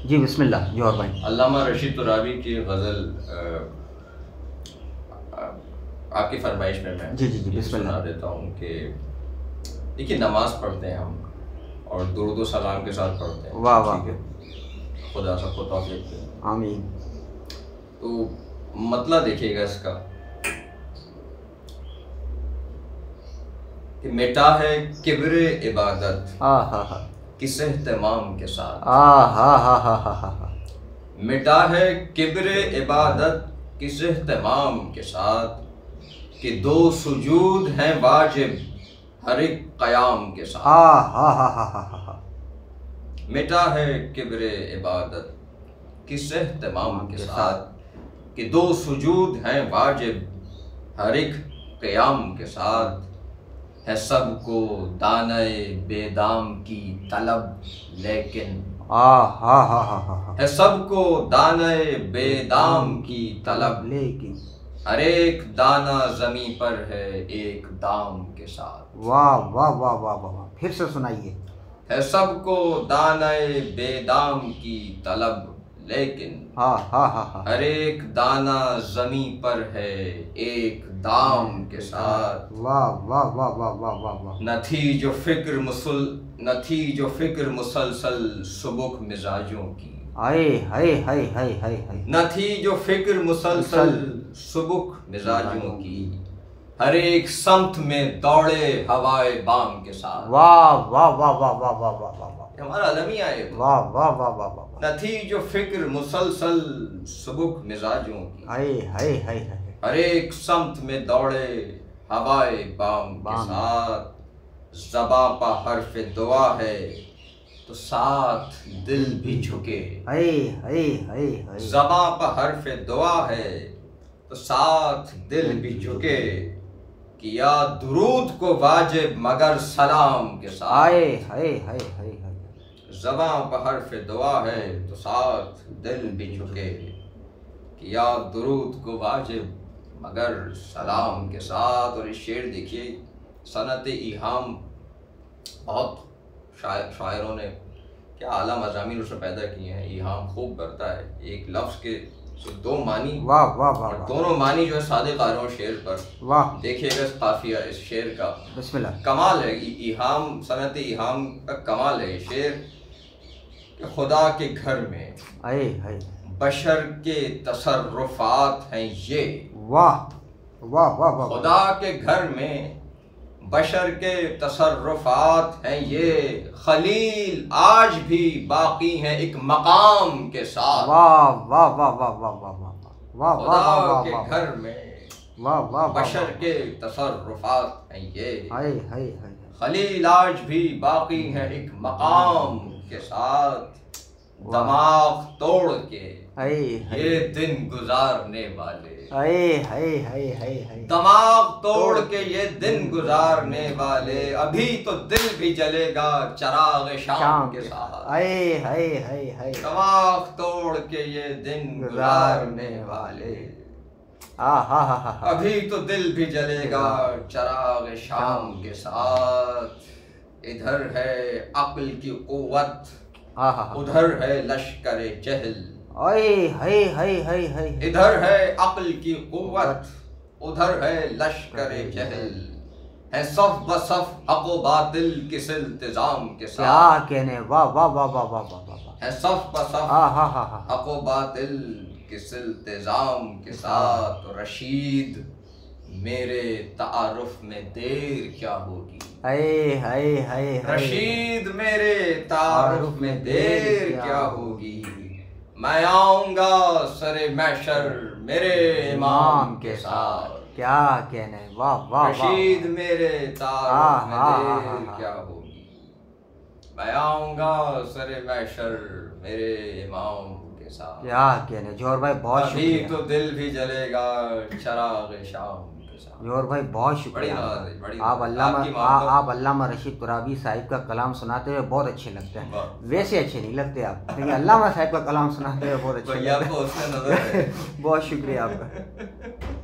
जी बिस्मिल्लाह जौहर भाई। अल्लामा रशीद तुराबी की गज़ल आपकी फरमाइश में मैं जी जी जी बिस्मिल्लाह सुना देता हूँ कि देखिए, नमाज पढ़ते हैं हम और दुरूद व सलाम के साथ पढ़ते हैं। वाह वाह, ठीक है, खुदा सबको तौफीक दे। आमीन। तो मतलब देखिएगा इसका कि मिटा है किब्र इबादत आ हा हा, किस एहतमाम के साथ। आ हा हा हा हा हा, मिटा है किब्र इबादत किस एहतमाम के साथ कि दो सुजूद हैं वाजिब हर एक क़याम के साथ। आ हा हा हा हा हा, मिटा है किब्र इबादत किस एहतमाम के साथ कि दो सुजूद हैं वाजिब हर एक क़याम के साथ। है सबको दाने बेदाम की तलब लेकिन, आ हा हा हा हा हा, है सबको दाने बेदाम की तलब लेकिन, हर एक दाना ज़मीं पर है एक दाम के साथ। वाह वाह वाह वाह वाह वाह, फिर से सुनाइए। है सबको दाने बेदाम की तलब लेकिन, हा हा हा हा, हर एक दाना ज़मीं पर है एक दाम के साथ। वाह वाह वाह वाह वाह वाह वाह, न थी जो फिक्र मुसलसल सुबुक मिजाजों की। आए हाय हाय हाय हाय हाय, न थी जो फिक्र मुसलसल सुबुक मिजाजों की। हर एक समत में दौड़े हवाए बाम के साथ। वाह वाह वाह वाह वाह वाह वाह वाह वाह, हमारा अलमिया है। वाह वाह वाह वाह वाह, न थी जो फिक्र मुसलसल सुबुक मिजाजों की। हाय हाय हाय हाय, हर एक समत में दौड़े हवाए बाम के साथ। ज़बां पर हर्फ दुआ है तो साथ दिल भी झुके। हाय हाय हाय हाय, ज़बां पर हर्फ दुआ है तो साथ दिल भी झुके। किया दुरूद को वाजिब मगर सलाम के साथ। हाय हाय हाय हाय हाय, ज़बां पर हर्फ दुआ है तो साथ दिल भी झुके। किया दुरूद को वाजिब मगर सलाम के साथ। और ये शेर देखिए, सनत इहाम बहुत शायरों ने क्या आला मज़ामीन उसमें पैदा किए हैं। इहाम खूब करता है, एक लफ्ज़ के दो मानी, वाह वाह वाह, दोनों मानी जो है सादिक आ रहे हो शेर पर। वाह, देखिएगा काफिया इस शेर का बिस्मिल्लाह, कमाल है। इहाम, सनत इहाम का कमाल है ये शेर कि खुदा के घर में हाय हाय, बशर के तसर्रुफात हैं ये। वाह वाह वाह वाह, खुदा के घर में बशर के तसर्रुफात हैं ये। खलील आज भी बाकी हैं एक मकाम के साथ। वाह वाह वाह वाह वाह वाह वाह वाह, खुदा के घर में वाह वाह, बशर के तसर्रुफात हैं ये। हाय हाय हाय, खलील आज भी बाकी हैं एक मकाम के साथ। दिमाग तोड़ के ये दिन गुजारने वाले। हाय हाय हाय हाय हाय, दिमाग तोड़ के ये दिन गुजारने वाले। अभी तो दिल भी जलेगा चराग शाम के साथ। हाय हाय हाय हाय, दिमाग तोड़ के ये दिन गुजारने वाले। हा हा हा हा, अभी तो दिल भी जलेगा चराग शाम के साथ। इधर है अक्ल की कुव्वत, उधर है लश्कर जहल। हाय हाय हाय हाय हाय, इधर है अक्ल की कुव्वत, उधर है लश्कर जहल। है सफ बसफ हक व बातिल किस इल्तिजाम के साथ। क्या कहने, वाह वाह वाह वाह वाह वाह, है सफ बसफ हक व बातिल किस इल्तिजाम के साथ। रशीद मेरे तारुफ में देर क्या होगी। हाय हाय हाय, रशीद मेरे तारुफ में देर क्या होगी। मैं आऊंगा सरे महशर मेरे इमाम के साथ। क्या कहने, वाह वाह, रशीद मेरे तारुफ में देर क्या होगी। मैं आऊंगा सरे महशर मेरे इमाम के साथ। क्या कहने जौहर भाई, बहुत अभी तो दिल भी जलेगा चराग शाम। जौहर भाई बहुत शुक्रिया। आप अल्लामा रशीद तुराबी साहिब का कलाम सुनाते हुए बहुत अच्छे लगते हैं। वैसे अच्छे नहीं लगते आप, लेकिन अल्लामा साहिब का कलाम सुनाते हुए बहुत अच्छे लगते हैं। बहुत शुक्रिया आपका।